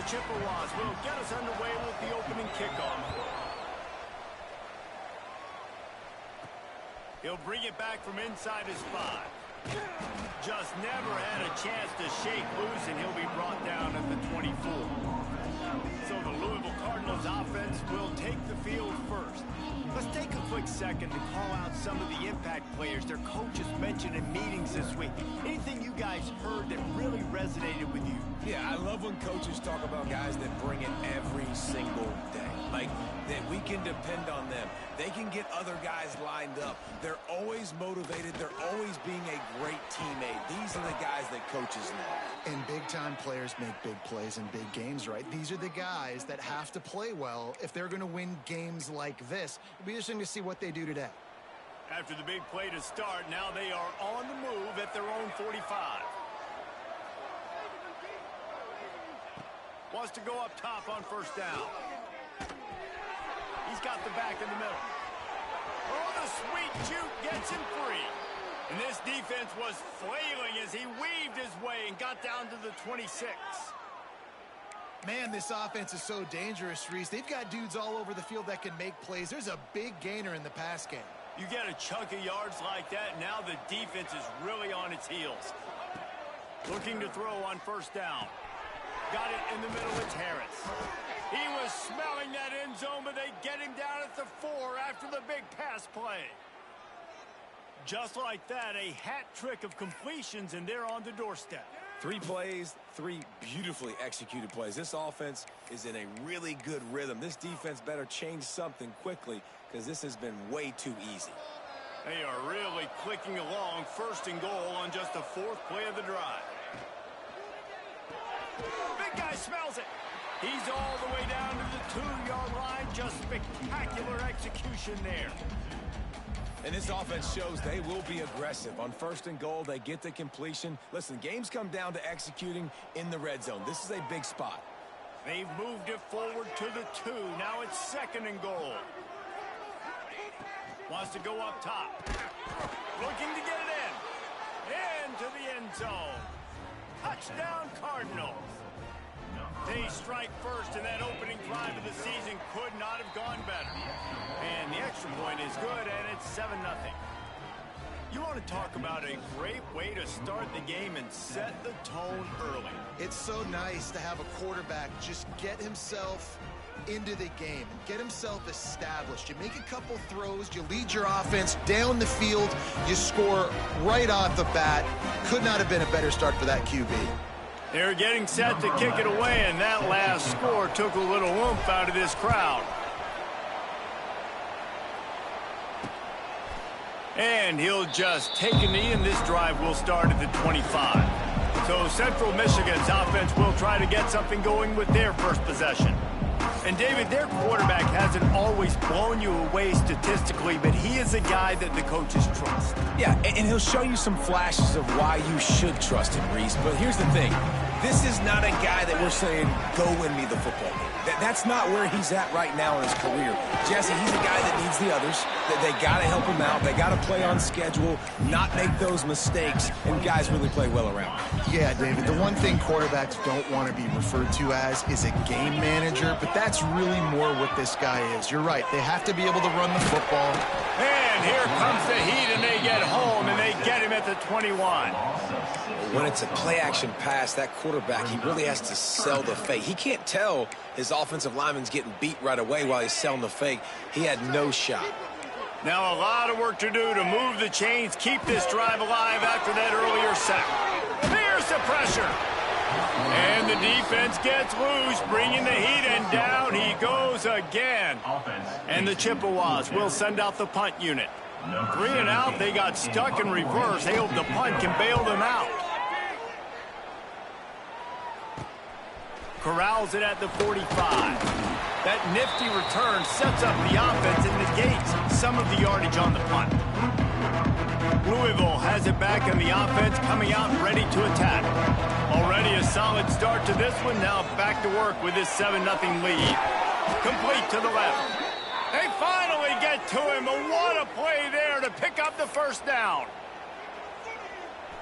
Chippewas will get us underway with the opening kickoff. He'll bring it back from inside his 5. Just never had a chance to shake loose, and he'll be brought down at the 24. So the Louisville Cardinals offense will take the field first. Let's take a quick second to call out some of the impact players their coaches mentioned in meetings this week. Anything you guys heard that really resonated with you? Yeah, I love when coaches talk about guys that bring it every single day. Like, that we can depend on them. They can get other guys lined up. They're always motivated. They're always being a great teammate. These are the guys that coaches love. And big-time players make big plays in big games, right? These are the guys that have to play well if they're going to win games like this. It'll be interesting to see what they do today. After the big play to start, now they are on the move at their own 45. Wants to go up top on first down. He's got the back in the middle. Oh, the sweet juke gets him free. And this defense was flailing as he weaved his way and got down to the 26. Man, this offense is so dangerous, Reese. They've got dudes all over the field that can make plays. There's a big gainer in the pass game. You get a chunk of yards like that, now the defense is really on its heels. Looking to throw on first down. Got it in the middle. It's Harris. He was smelling that end zone, but they get him down at the 4 after the big pass play. Just like that, a hat trick of completions, and they're on the doorstep. 3 plays, 3 beautifully executed plays. This offense is in a really good rhythm. This defense better change something quickly because this has been way too easy. They are really clicking along. First and goal on just the 4th play of the drive. Big guy smells it. He's all the way down to the 2-yard line. Just spectacular execution there. And this offense shows they will be aggressive. On first and goal, they get the completion. Listen, games come down to executing in the red zone. This is a big spot. They've moved it forward to the 2. Now it's 2nd and goal. Wants to go up top. Looking to get it in. Into the end zone. Touchdown, Cardinals. They strike first, and that opening drive of the season could not have gone better. And the extra point is good, and it's 7-0. You want to talk about a great way to start the game and set the tone early. It's so nice to have a quarterback just get himself into the game, get himself established. You make a couple throws, you lead your offense down the field, you score right off the bat. Could not have been a better start for that QB. They're getting set to kick it away, and that last score took a little oomph out of this crowd. And he'll just take a knee, and this drive will start at the 25. So Central Michigan's offense will try to get something going with their first possession. And, David, their quarterback hasn't always blown you away statistically, but he is a guy that the coaches trust. Yeah, and he'll show you some flashes of why you should trust him, Reese. But here's the thing. This is not a guy that we're saying, go win me the football game. That's not where he's at right now in his career. Jesse, he's a guy that needs the others. They got to help him out. They got to play on schedule, not make those mistakes, and guys really play well around. Yeah, David, the one thing quarterbacks don't want to be referred to as is a game manager, but that's really more what this guy is. You're right. They have to be able to run the football. And here comes the heat, and they get home, and they get him at the 21. When it's a play-action pass, that quarterback, he really has to sell the fake. He can't tell his offensive lineman's getting beat right away while he's selling the fake. He had no shot. Now a lot of work to do to move the chains, keep this drive alive after that earlier sack. There's the pressure. And the defense gets loose, bringing the heat, and down he goes again. And the Chippewas will send out the punt unit. 3 and out, they got stuck in reverse. They hope the punt can bail them out. Corrals it at the 45. That nifty return sets up the offense and negates some of the yardage on the punt. Louisville has it back, and the offense coming out ready to attack. Already a solid start to this one. Now back to work with this 7-0 lead. Complete to the left. They finally get to him, but what a play there to pick up the first down.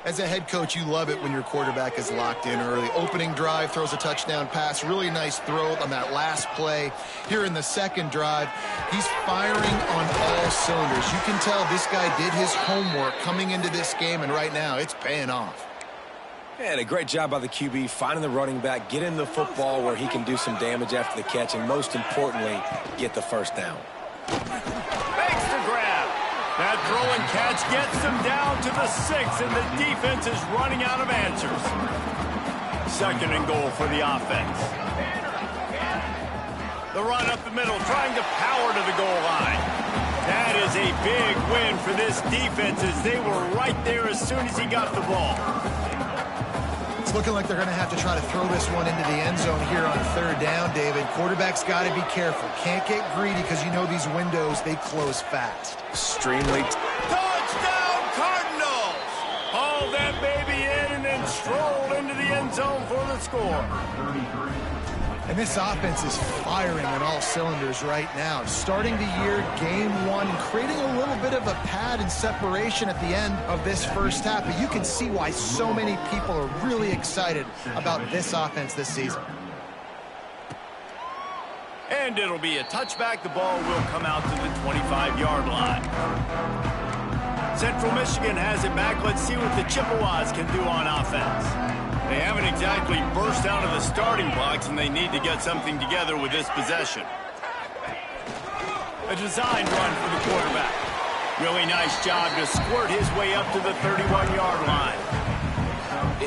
As a head coach, you love it when your quarterback is locked in early. Opening drive, throws a touchdown pass. Really nice throw on that last play. Here in the second drive, he's firing on all cylinders. You can tell this guy did his homework coming into this game, and right now it's paying off. And a great job by the QB, finding the running back, getting the football where he can do some damage after the catch, and most importantly, get the first down. Extra grab. That throw and catch gets them down to the 6, and the defense is running out of answers. Second and goal for the offense. The run up the middle, trying to power to the goal line. That is a big win for this defense, as they were right there as soon as he got the ball. It's looking like they're going to have to try to throw this one into the end zone here on third down, David. Quarterback's got to be careful. Can't get greedy because you know these windows, they close fast. Extremely. Touchdown, Cardinals! Hauled that baby in and then strolled into the end zone for the score. And this offense is firing on all cylinders right now. Starting the year, game one, and creating a little bit of a pad and separation at the end of this first half. But you can see why so many people are really excited about this offense this season. And it'll be a touchback. The ball will come out to the 25-yard line. Central Michigan has it back. Let's see what the Chippewas can do on offense. They haven't exactly burst out of the starting blocks, and they need to get something together with this possession. A designed run for the quarterback. Really nice job to squirt his way up to the 31-yard line.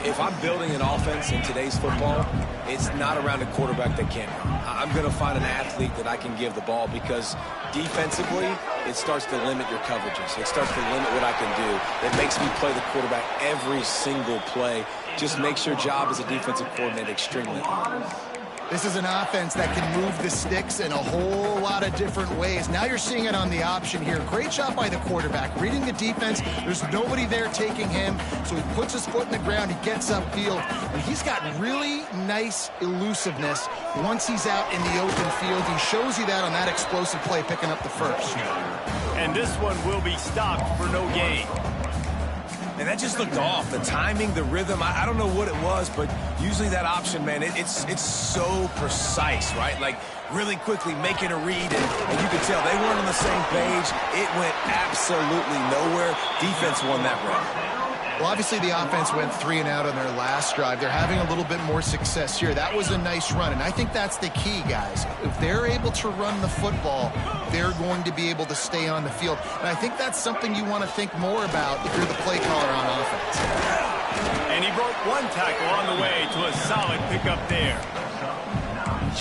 If I'm building an offense in today's football, it's not around a quarterback that can't run. I'm going to find an athlete that I can give the ball, because defensively, it starts to limit your coverages. It starts to limit what I can do. It makes me play the quarterback every single play. Just makes your job as a defensive coordinator extremely hard. This is an offense that can move the sticks in a whole lot of different ways. Now you're seeing it on the option here. Great job by the quarterback. Reading the defense, there's nobody there taking him, so he puts his foot in the ground, he gets upfield, and he's got really nice elusiveness once he's out in the open field. He shows you that on that explosive play, picking up the first. And this one will be stopped for no gain. And that just looked off. The timing, the rhythm, I don't know what it was, but usually that option, man, it's so precise, right? Like, really quickly making a read, and you could tell they weren't on the same page. It went absolutely nowhere. Defense won that run. Well, obviously the offense went 3 and out on their last drive. They're having a little bit more success here. That was a nice run, and I think that's the key, guys. If they're able to run the football, they're going to be able to stay on the field. And I think that's something you want to think more about if you're the play caller on offense. And he broke one tackle on the way to a solid pickup there.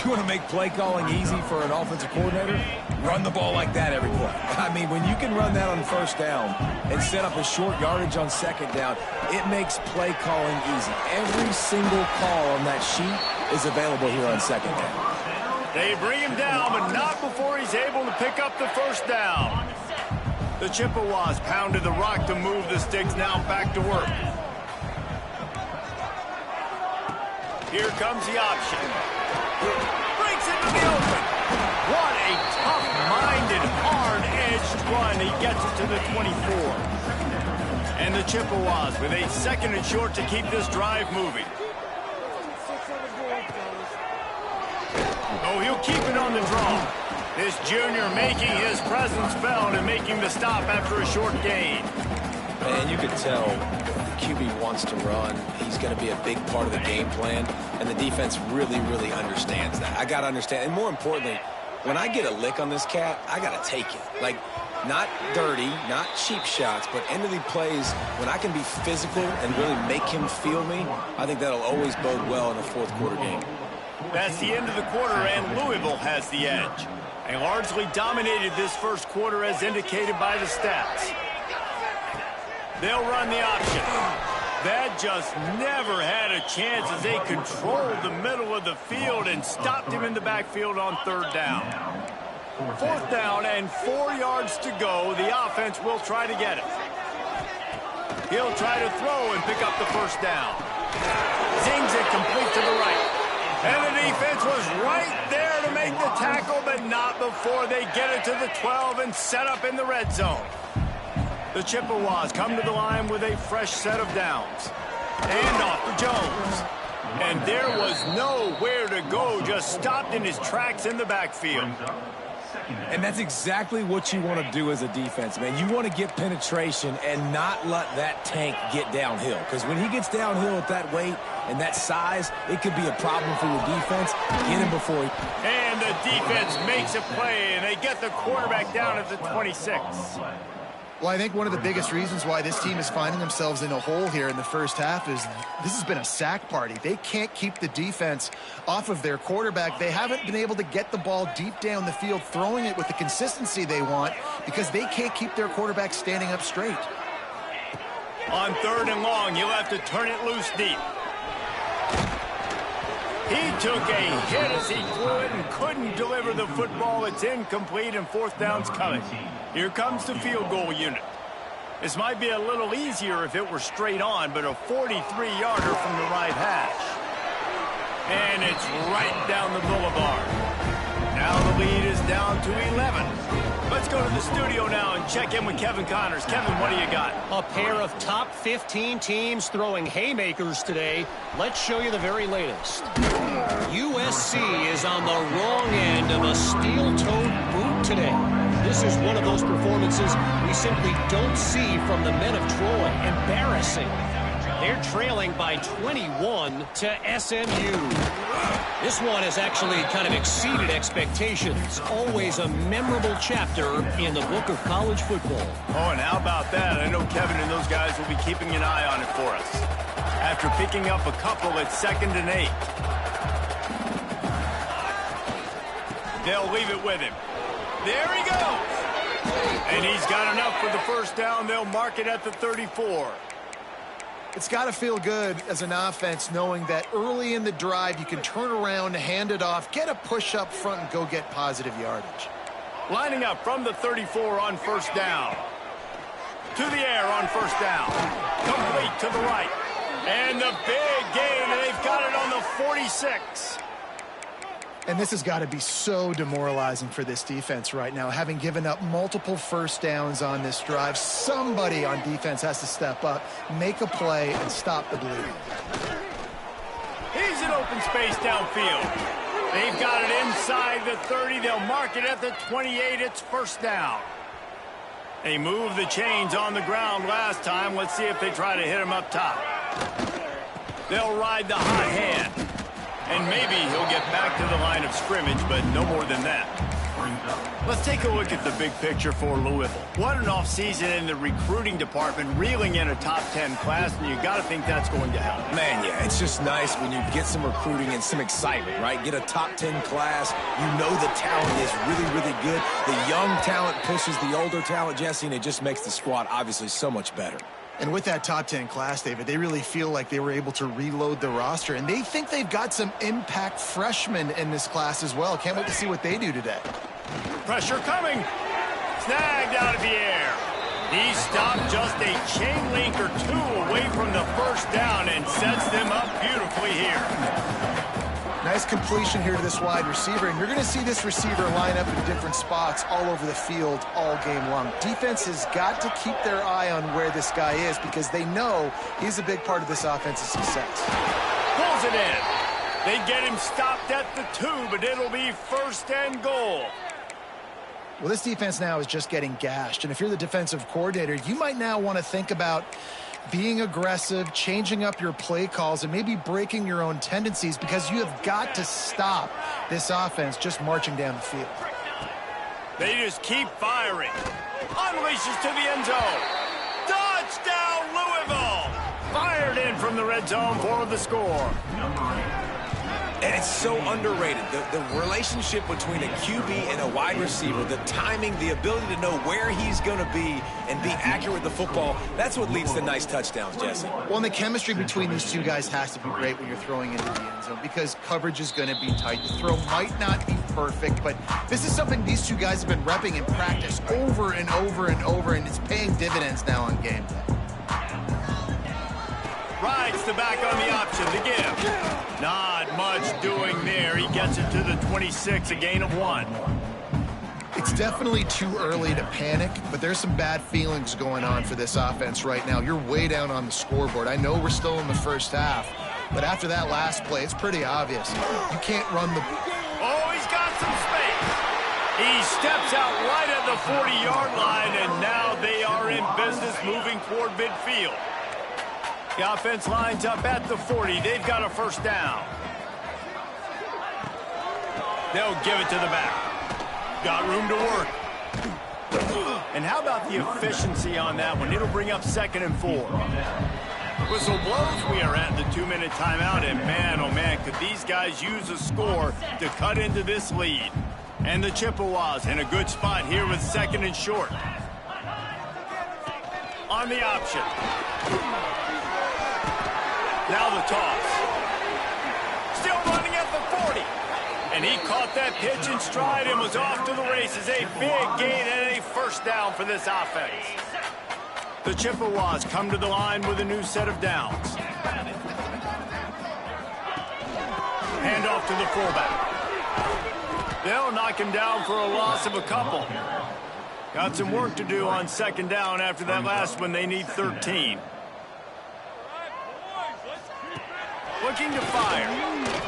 You want to make play calling easy for an offensive coordinator? Run the ball like that every play. I mean, when you can run that on first down and set up a short yardage on second down, it makes play calling easy. Every single call on that sheet is available here on second down. They bring him down, but not before he's able to pick up the first down. The Chippewas pounded the rock to move the sticks, now back to work. Here comes the option. Breaks into the open. What a tough-minded, hard-edged run. He gets it to the 24. And the Chippewas with a second and short to keep this drive moving. Oh, he'll keep it on the draw. This junior making his presence felt and making the stop after a short gain. And you can tell the QB wants to run. He's going to be a big part of the game plan, and the defense really, really understands that. I got to understand, and more importantly, when I get a lick on this cat, I got to take it. Like, not dirty, not cheap shots, but end of the plays, when I can be physical and really make him feel me, I think that'll always bode well in a fourth quarter game. That's the end of the quarter, and Louisville has the edge. They largely dominated this first quarter as indicated by the stats. They'll run the option. That just never had a chance as they controlled the middle of the field and stopped him in the backfield on third down. Fourth down and 4 yards to go. The offense will try to get it. He'll try to throw and pick up the first down. Zings it complete to the right. And the defense was right there to make the tackle, but not before they get it to the 12 and set up in the red zone. The Chippewas come to the line with a fresh set of downs. And off to Jones. And there was nowhere to go, just stopped in his tracks in the backfield. And that's exactly what you want to do as a defense, man. You want to get penetration and not let that tank get downhill. Because when he gets downhill at that weight and that size, it could be a problem for your defense. Get him before he... And the defense makes a play, and they get the quarterback down at the 26. Well, I think one of the biggest reasons why this team is finding themselves in a hole here in the first half is this has been a sack party. They can't keep the defense off of their quarterback. They haven't been able to get the ball deep down the field, throwing it with the consistency they want because they can't keep their quarterback standing up straight. On 3rd and long, you'll have to turn it loose deep. He took a hit as he threw it and couldn't deliver the football. It's incomplete and 4th down's coming. Here comes the field goal unit. This might be a little easier if it were straight on, but a 43-yarder from the right hash. And it's right down the boulevard. Now the lead is down to 11. Let's go to the studio now and check in with Kevin Connors. Kevin, what do you got? A pair of top 15 teams throwing haymakers today. Let's show you the very latest. USC is on the wrong end of a steel-toed boot today. This is one of those performances we simply don't see from the men of Troy. Embarrassing. They're trailing by 21 to SMU. This one has actually kind of exceeded expectations. Always a memorable chapter in the book of college football. Oh, and how about that? I know Kevin and those guys will be keeping an eye on it for us. After picking up a couple at 2nd and 8. They'll leave it with him. There he goes. And he's got enough for the 1st down. They'll mark it at the 34. It's got to feel good as an offense knowing that early in the drive you can turn around, hand it off, get a push up front, and go get positive yardage. Lining up from the 34 on 1st down. To the air on 1st down. Complete to the right. And the big gain, and they've got it on the 46. And this has got to be so demoralizing for this defense right now. Having given up multiple 1st downs on this drive, somebody on defense has to step up, make a play, and stop the bleeding. He's in open space downfield. They've got it inside the 30. They'll mark it at the 28. It's 1st down. They moved the chains on the ground last time. Let's see if they try to hit him up top. They'll ride the hot hand. And maybe he'll get back to the line of scrimmage, but no more than that. Let's take a look at the big picture for Louisville. What an offseason in the recruiting department, reeling in a top 10 class, and you got to think that's going to help. Man, yeah, it's just nice when you get some recruiting and some excitement, right? Get a top 10 class. You know the talent is really, really good. The young talent pushes the older talent, Jesse, and it just makes the squad obviously so much better. And with that top 10 class, David, they really feel like they were able to reload the roster. And they think they've got some impact freshmen in this class as well. Can't wait to see what they do today. Pressure coming. Snagged out of the air. He stopped just a chain link or two away from the 1st down and sets them up beautifully here. Nice completion here to this wide receiver, and you're going to see this receiver line up in different spots all over the field all game long. Defense has got to keep their eye on where this guy is because they know he's a big part of this offense's success. Pulls it in. They get him stopped at the 2, but it'll be 1st and goal. Well, this defense now is just getting gashed, and if you're the defensive coordinator, you might now want to think about being aggressive, changing up your play calls, and maybe breaking your own tendencies because you have got to stop this offense just marching down the field. They just keep firing. Unleashes to the end zone. Touchdown, Louisville! Fired in from the red zone for the score. And it's so underrated. The relationship between a QB and a wide receiver, the timing, the ability to know where he's going to be and be accurate with the football, that's what leads to nice touchdowns, Jesse. Well, and the chemistry between these two guys has to be great when you're throwing into the end zone because coverage is going to be tight. The throw might not be perfect, but this is something these two guys have been repping in practice over and over and over, and it's paying dividends now on game day. Rides the back on the option to give. Not much doing there. He gets it to the 26, a gain of 1. It's definitely too early to panic, but there's some bad feelings going on for this offense right now. You're way down on the scoreboard. I know we're still in the first half, but after that last play, it's pretty obvious. You can't run the... Oh, he's got some space. He steps out right at the 40-yard line, and now they are in business moving toward midfield. The offense lines up at the 40. They've got a first down. They'll give it to the back. Got room to work. And how about the efficiency on that one? It'll bring up 2nd and 4. Whistle blows. We are at the 2-minute timeout, and man, oh man, could these guys use a score to cut into this lead. And the Chippewas in a good spot here with 2nd and short. On the option. Now the toss. Still running at the 40. And he caught that pitch in stride and was off to the races. A big gain and a first down for this offense. The Chippewas come to the line with a new set of downs. Hand off to the fullback. They'll knock him down for a loss of a couple. Got some work to do on 2nd down after that last one. They need 13. Looking to fire.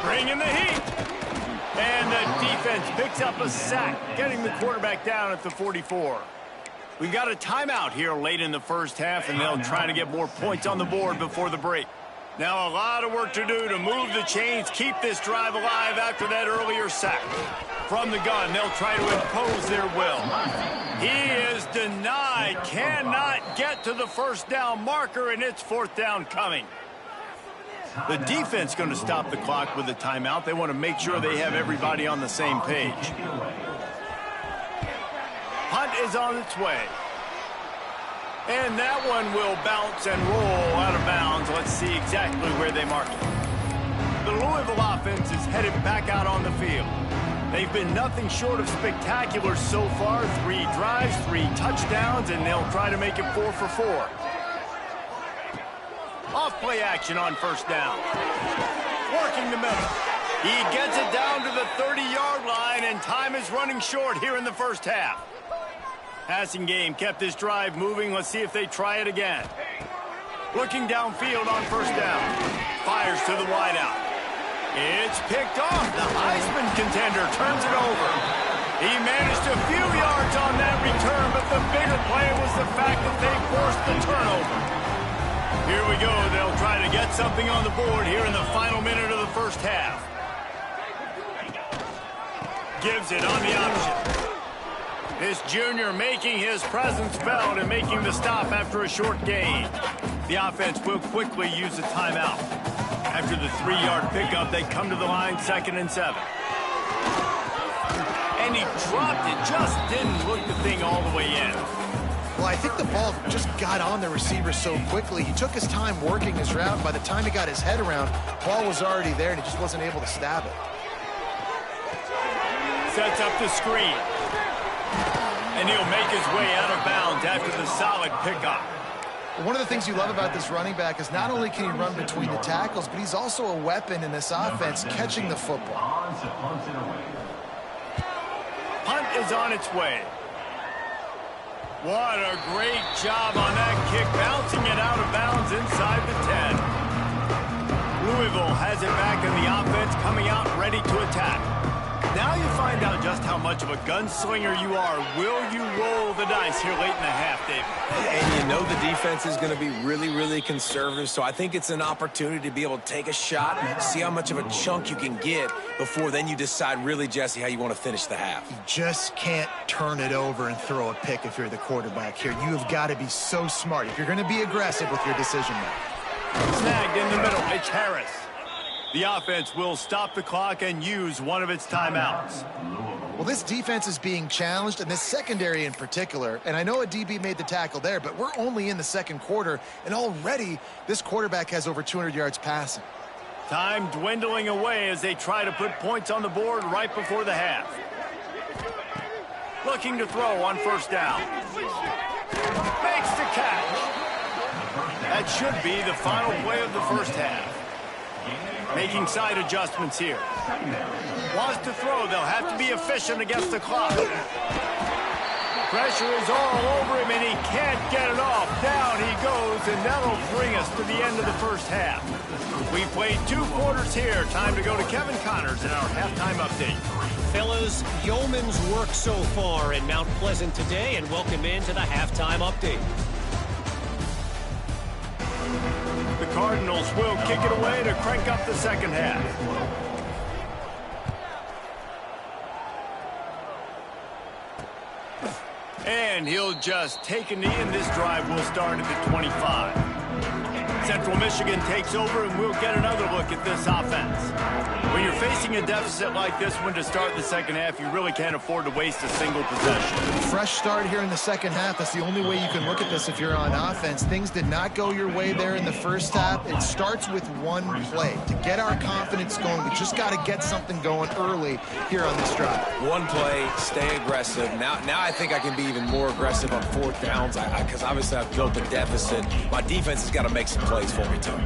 Bringing the heat. And the defense picks up a sack, getting the quarterback down at the 44. We've got a timeout here late in the first half, and they'll try to get more points on the board before the break. Now a lot of work to do to move the chains, keep this drive alive after that earlier sack. From the gun, they'll try to impose their will. He is denied, cannot get to the first down marker, and it's 4th down coming. The defense going to stop the clock with a timeout. They want to make sure they have everybody on the same page. Punt is on its way. And that one will bounce and roll out of bounds. Let's see exactly where they mark it. The Louisville offense is headed back out on the field. They've been nothing short of spectacular so far. 3 drives, 3 touchdowns, and they'll try to make it 4 for 4. Off play action on first down. Working the middle. He gets it down to the 30-yard line, and time is running short here in the first half. Passing game kept this drive moving. Let's see if they try it again. Looking downfield on first down. Fires to the wideout. It's picked off. The Heisman contender turns it over. He managed a few yards on that return, but the bigger play was the fact that they forced the turnover. Here we go. They'll try to get something on the board here in the final minute of the first half. Gives it on the option. This junior making his presence felt and making the stop after a short gain. The offense will quickly use a timeout. After the 3-yard pickup, they come to the line 2nd and 7. And he dropped it. Just didn't look the thing all the way in. Well, I think the ball just got on the receiver so quickly. He took his time working his route. By the time he got his head around, the ball was already there, and he just wasn't able to stab it. Sets up the screen. And he'll make his way out of bounds after the solid pickup. One of the things you love about this running back is not only can he run between the tackles, but he's also a weapon in this offense, catching the football. Punt is on its way. What a great job on that kick, bouncing it out of bounds inside the 10. Louisville has it back in the offense, coming out ready to attack. Now you find out just how much of a gunslinger you are. Will you roll the dice here late in the half, David? And you know the defense is going to be really, really conservative, so I think it's an opportunity to be able to take a shot, see how much of a chunk you can get before then you decide really, Jesse, how you want to finish the half. You just can't turn it over and throw a pick if you're the quarterback here. You have got to be so smart if you're going to be aggressive with your decision making. Snagged in the middle. It's Harris. The offense will stop the clock and use one of its timeouts. Well, this defense is being challenged, and this secondary in particular, and I know a DB made the tackle there, but we're only in the 2nd quarter, and already this quarterback has over 200 yards passing. Time dwindling away as they try to put points on the board right before the half. Looking to throw on first down. Makes the catch. That should be the final play of the first half. Making side adjustments here. Wants to throw. They'll have to be efficient against the clock. Pressure is all over him, and he can't get it off. Down he goes, and that'll bring us to the end of the first half. We played 2 quarters here. Time to go to Kevin Connors in our halftime update. Fellas, yeoman's work so far in Mount Pleasant today, and welcome into the halftime update. The Cardinals will kick it away to crank up the second half. And he'll just take a knee, and this drive will start at the 25. Central Michigan takes over, and we'll get another look at this offense. When you're facing a deficit like this one to start the second half, you really can't afford to waste a single possession. Fresh start here in the second half. That's the only way you can look at this if you're on offense. Things did not go your way there in the first half. It starts with one play. To get our confidence going, we just got to get something going early here on this drive. One play, stay aggressive. Now I think I can be even more aggressive on 4th downs because obviously I've built a deficit. My defense has got to make some plays for me, too.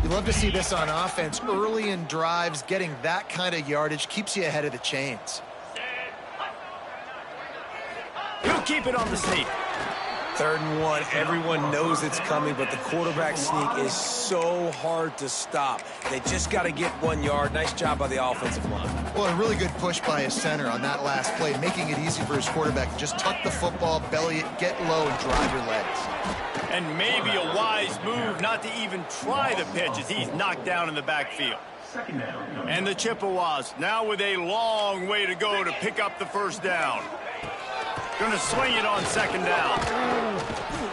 You love to see this on offense. Early in drives, getting that kind of yardage keeps you ahead of the chains. He'll keep it on the sneak. 3rd and 1. Everyone knows it's coming, but the quarterback sneak is so hard to stop. They just got to get 1 yard. Nice job by the offensive line. Well, a really good push by his center on that last play, making it easy for his quarterback to just tuck the football, belly it, get low, and drive your legs. And maybe a wise move not to even try the pitch as he's knocked down in the backfield. And the Chippewas now with a long way to go to pick up the first down. Going to swing it on 2nd down.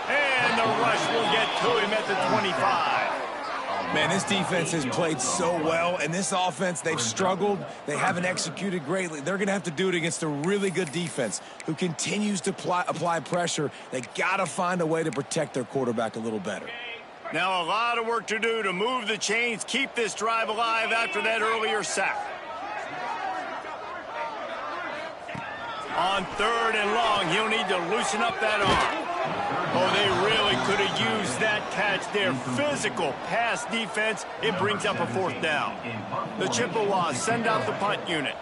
And the rush will get to him at the 25. Man, this defense has played so well, and this offense, they've struggled. They haven't executed greatly. They're going to have to do it against a really good defense who continues to apply pressure. They got to find a way to protect their quarterback a little better. Now a lot of work to do to move the chains, keep this drive alive after that earlier sack. On 3rd and long, he'll need to loosen up that arm. Oh, they really could have used that catch there. Physical pass defense. It brings up a 4th down. The Chippewas send out the punt unit.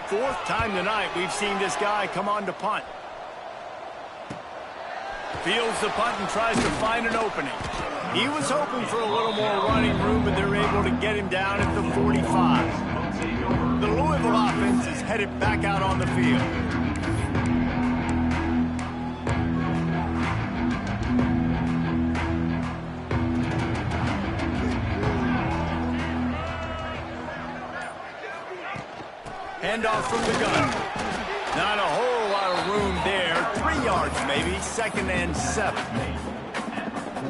4th time tonight we've seen this guy come on to punt. Fields the punt and tries to find an opening. He was hoping for a little more running room, but they're able to get him down at the 45. The Louisville offense is headed back out on the field. Handoff from the gun. Not a whole lot of room there. 3 yards maybe. 2nd and 7.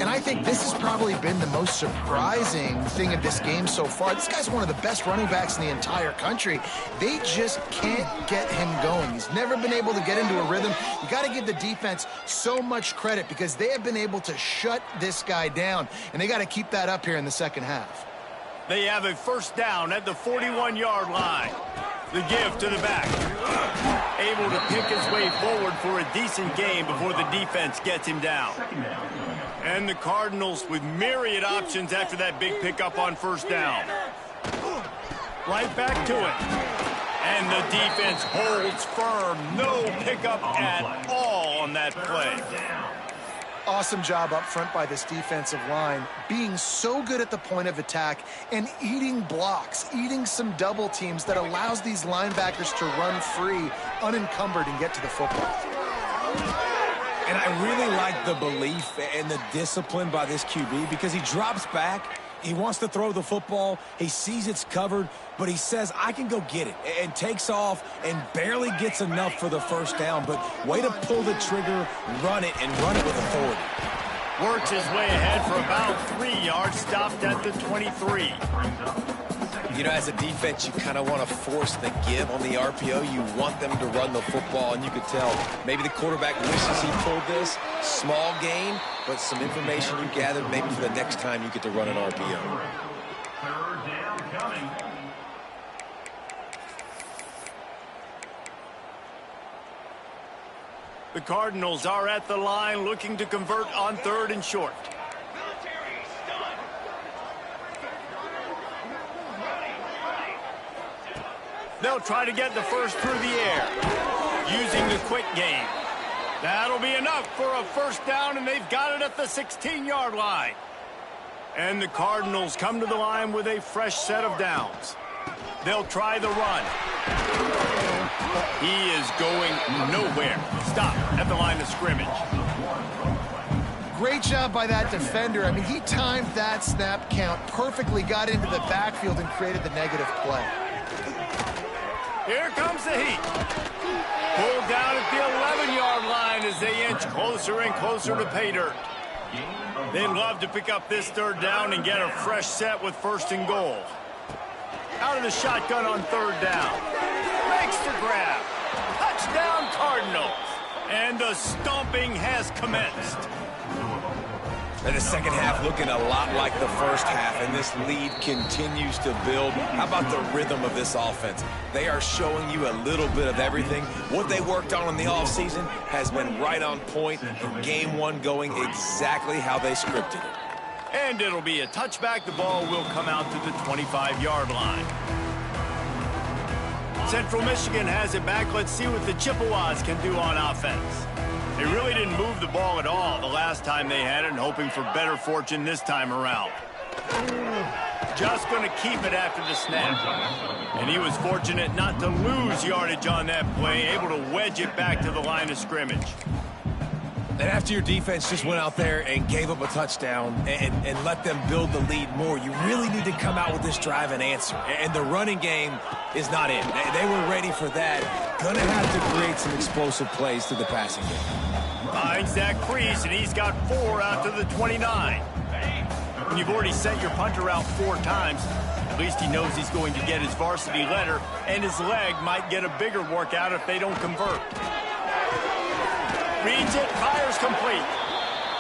And I think this has probably been the most surprising thing of this game so far. This guy's one of the best running backs in the entire country. They just can't get him going. He's never been able to get into a rhythm. You got to give the defense so much credit because they have been able to shut this guy down. And they got to keep that up here in the second half. They have a 1st down at the 41-yard line. The give to the back. Able to pick his way forward for a decent game before the defense gets him down. And the Cardinals with myriad options after that big pickup on 1st down. Right back to it. And the defense holds firm. No pickup at all on that play. Awesome job up front by this defensive line, being so good at the point of attack and eating blocks, eating some double teams that allows these linebackers to run free, unencumbered, and get to the football. And I really like the belief and the discipline by this QB because he drops back. He wants to throw the football. He sees it's covered, but he says, I can go get it, and takes off and barely gets enough for the 1st down. But way to pull the trigger, run it, and run it with authority. Works his way ahead for about 3 yards, stopped at the 23. You know, as a defense, you kind of want to force the give on the RPO. You want them to run the football, and you could tell maybe the quarterback wishes he pulled this. Small gain, but some information you gathered maybe for the next time you get to run an RPO. 3rd down coming. The Cardinals are at the line looking to convert on 3rd and short. They'll try to get the first through the air, using the quick game. That'll be enough for a first down, and they've got it at the 16-yard line. And the Cardinals come to the line with a fresh set of downs. They'll try the run. He is going nowhere. Stop at the line of scrimmage. Great job by that defender. I mean, he timed that snap count perfectly, got into the backfield, and created the negative play. Here comes the heat. Pulled down at the 11-yard line as they inch closer and closer to pay dirt. They'd love to pick up this third down and get a fresh set with first and goal. Out of the shotgun on third down. Makes the grab. Touchdown Cardinals. And the stomping has commenced. And the second half looking a lot like the first half, and this lead continues to build. How about the rhythm of this offense? They are showing you a little bit of everything. What they worked on in the offseason has been right on point, and game one going exactly how they scripted it. And it'll be a touchback. The ball will come out to the 25-yard line. Central Michigan has it back. Let's see what the Chippewas can do on offense. They really didn't move the ball at all the last time they had it, and hoping for better fortune this time around. Just going to keep it after the snap. And he was fortunate not to lose yardage on that play, able to wedge it back to the line of scrimmage. And after your defense just went out there and gave up a touchdown and let them build the lead more, you really need to come out with this drive and answer. And the running game is not in. They were ready for that. Gonna have to create some explosive plays to the passing game. Finds that crease, and he's got 4 out to the 29. When you've already sent your punter out 4 times, at least he knows he's going to get his varsity letter, and his leg might get a bigger workout if they don't convert. Reads it, fires complete.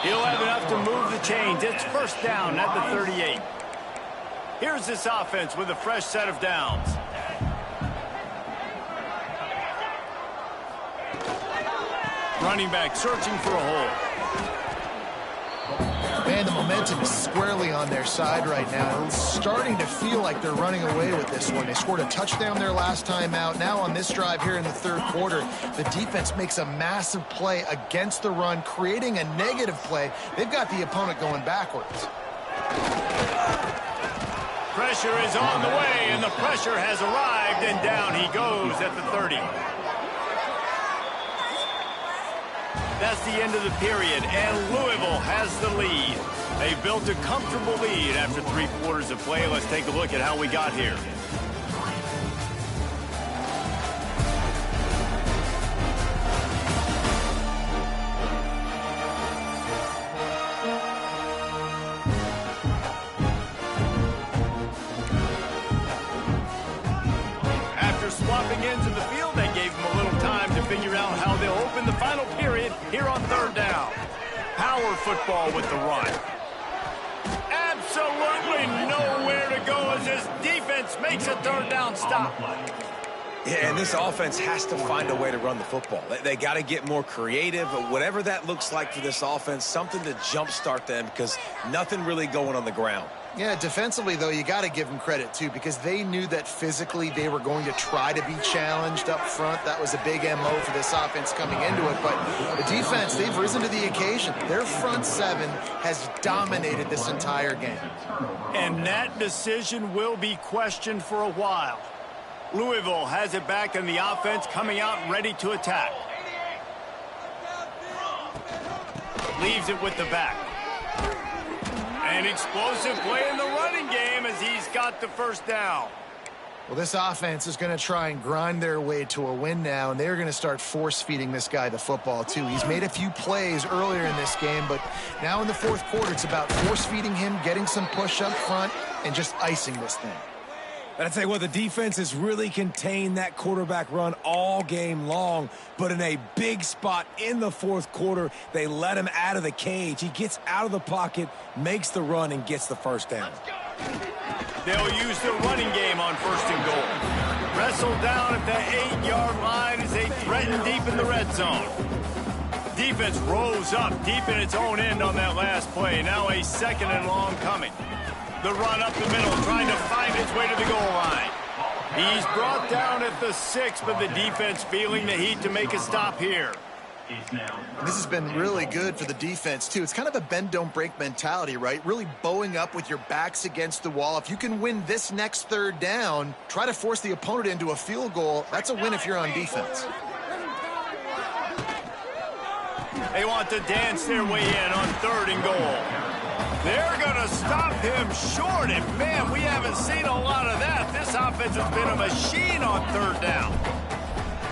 He'll have enough to move the chains. It's first down at the 38. Here's this offense with a fresh set of downs. Running back searching for a hole. Man, the momentum is squarely on their side right now. It's starting to feel like they're running away with this one. They scored a touchdown their last time out. Now on this drive here in the third quarter, the defense makes a massive play against the run, creating a negative play. They've got the opponent going backwards. Pressure is on the way, and the pressure has arrived, and down he goes at the 30. That's the end of the period, and Louisville has the lead. They built a comfortable lead after 3 quarters of play. Let's take a look at how we got here. After swapping into the field, that gave them a little time to figure out how they'll open the final period here on third down. Power football with the run. Absolutely nowhere to go as this defense makes a third down stop. Yeah, and this offense has to find a way to run the football. They got to get more creative, whatever that looks like for this offense, something to jumpstart them, because nothing really going on the ground. Yeah, defensively, though, you got to give them credit, too, because they knew that physically they were going to try to be challenged up front. That was a big MO for this offense coming into it. But the defense, they've risen to the occasion. Their front 7 has dominated this entire game. And that decision will be questioned for a while. Louisville has it back in the offense, coming out ready to attack. Leaves it with the back. An explosive play in the running game as he's got the first down. Well, this offense is going to try and grind their way to a win now, and they're going to start force-feeding this guy the football, too. He's made a few plays earlier in this game, but now in the fourth quarter, it's about force-feeding him, getting some push up front, and just icing this thing. And I tell you what, the defense has really contained that quarterback run all game long, but in a big spot in the fourth quarter, they let him out of the cage. He gets out of the pocket, makes the run, and gets the first down. They'll use the running game on first and goal. Wrestled down at the 8-yard line as they threaten deep in the red zone. Defense rose up deep in its own end on that last play. Now a second and long coming. The run up the middle, trying to find its way to the goal line. He's brought down at the 6, but the defense feeling the heat to make a stop here. is now. This has been really good for the defense, too. It's kind of a bend-don't-break mentality, right? Really bowing up with your backs against the wall. If you can win this next third down, try to force the opponent into a field goal. That's a win if you're on defense. They want to dance their way in on 3rd and goal. They're going to stop him short, and man, we haven't seen a lot of that. This offense has been a machine on 3rd down.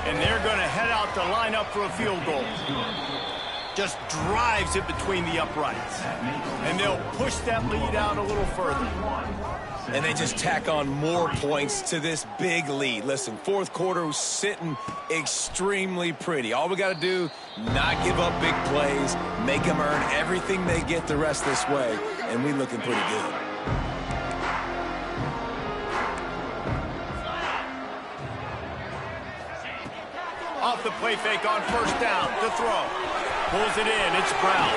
And they're going to head out to line up for a field goal. Just drives it between the uprights. And they'll push that lead out a little further. And they just tack on more points to this big lead. Listen, 4th quarter was sitting extremely pretty. All we got to do, not give up big plays, make them earn everything they get the rest this way, and we looking pretty good. Off the play fake on 1st down, the throw. Pulls it in, it's Brown.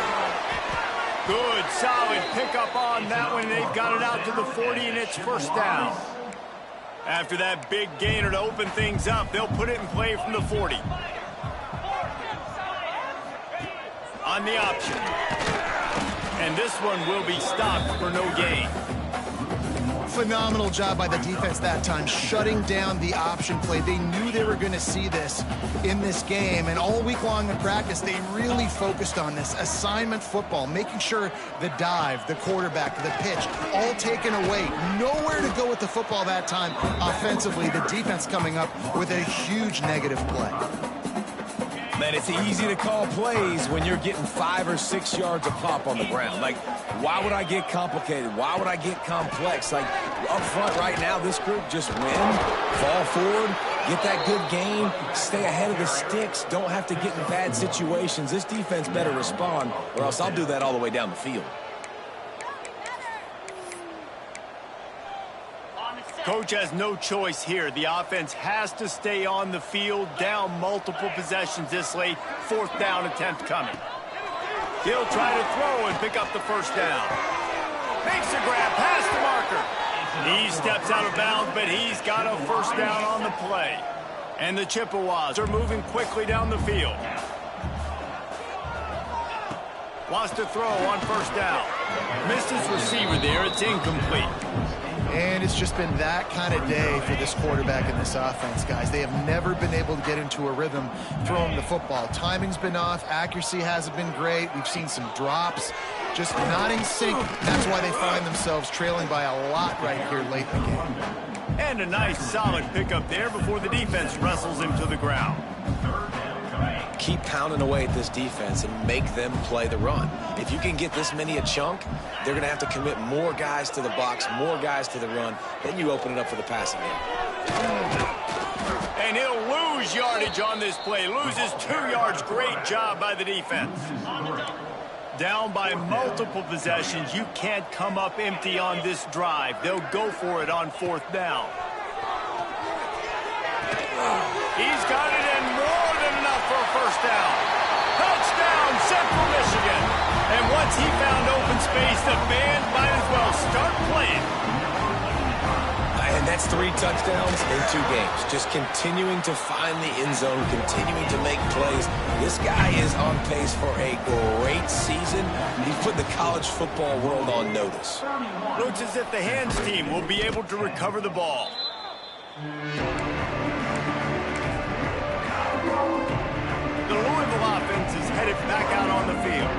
Good, solid pickup on that one. They've got it out to the 40, and it's 1st down. After that big gainer to open things up, they'll put it in play from the 40. On the option. And this one will be stopped for no gain. Phenomenal job by the defense that time, shutting down the option play. They knew they were going to see this in this game, and all week long in practice, they really focused on this assignment football, making sure the dive, the quarterback, the pitch, all taken away. Nowhere to go with the football that time offensively. The defense coming up with a huge negative play. Man, it's easy to call plays when you're getting 5 or 6 yards of pop on the ground. Like, why would I get complicated? Why would I get complex? Like, up front right now, this group just win, fall forward, get that good gain, stay ahead of the sticks, don't have to get in bad situations. This defense better respond, or else I'll do that all the way down the field. Coach has no choice here. The offense has to stay on the field, down multiple possessions this late. 4th down attempt coming. He'll try to throw and pick up the 1st down. Makes a grab past the marker. He steps out of bounds, but he's got a 1st down on the play. And the Chippewas are moving quickly down the field. Wants to throw on 1st down. Missed his receiver there. It's incomplete. And it's just been that kind of day for this quarterback and this offense, guys. They have never been able to get into a rhythm throwing the football. Timing's been off. Accuracy hasn't been great. We've seen some drops. Just not in sync. That's why they find themselves trailing by a lot right here late in the game. And a nice, solid pickup there before the defense wrestles him to the ground. Keep pounding away at this defense and make them play the run. If you can get this many a chunk, they're going to have to commit more guys to the box, more guys to the run. Then you open it up for the passing game. And he'll lose yardage on this play. Loses 2 yards. Great job by the defense. Down by multiple possessions. You can't come up empty on this drive. They'll go for it on 4th down. He's got it in more than enough for a 1st down. Touchdown, Central Michigan. And once he found open space, the band might as well start playing. And that's 3 touchdowns in 2 games. Just continuing to find the end zone, continuing to make plays. This guy is on pace for a great season. He's put the college football world on notice. Looks as if the hands team will be able to recover the ball. The Louisville offense is headed back out on the field.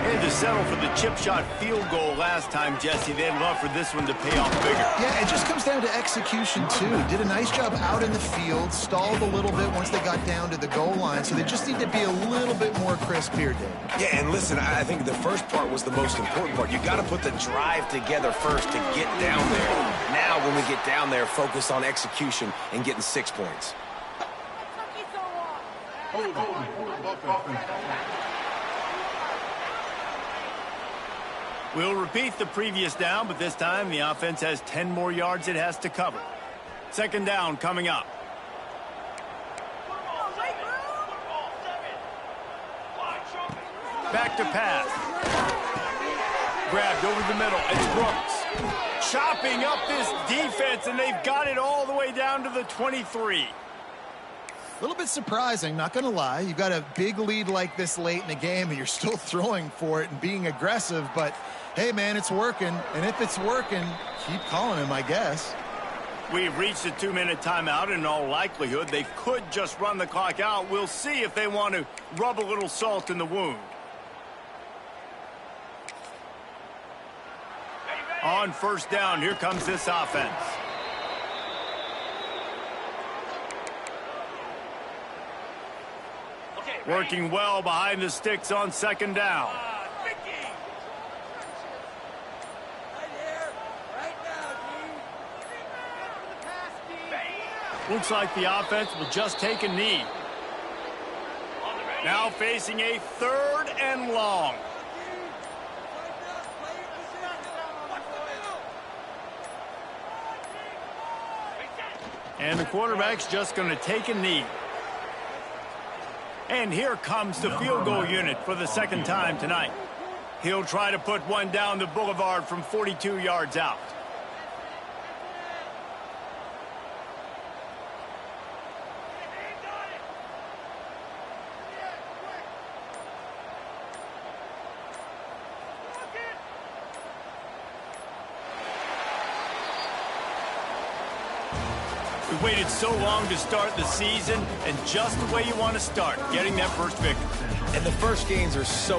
And to settle for the chip shot field goal last time, Jesse, they'd love for this one to pay off bigger. Yeah, it just comes down to execution, too. Did a nice job out in the field, stalled a little bit once they got down to the goal line, so they just need to be a little bit more crisp here, Dave. Yeah, and listen, I think the first part was the most important part. You got to put the drive together first to get down there. Now, when we get down there, focus on execution and getting 6 points. We'll repeat the previous down, but this time the offense has 10 more yards it has to cover. 2nd down coming up. Back to pass. Grabbed over the middle. It's Brooks. Chopping up this defense, and they've got it all the way down to the 23. A little bit surprising, not going to lie. You've got a big lead like this late in the game, and you're still throwing for it and being aggressive. But, hey, man, it's working. And if it's working, keep calling him, I guess. We've reached a 2-minute timeout. In all likelihood, they could just run the clock out. We'll see if they want to rub a little salt in the wound. On first down, here comes this offense. Working well behind the sticks on second down. Looks like the offense will just take a knee. Now facing a 3rd and long. And the quarterback's just going to take a knee. And here comes the field goal unit for the second time tonight. He'll try to put one down the boulevard from 42 yards out. We waited so long to start the season, and just the way you want to start, getting that first victory. And the first games are so much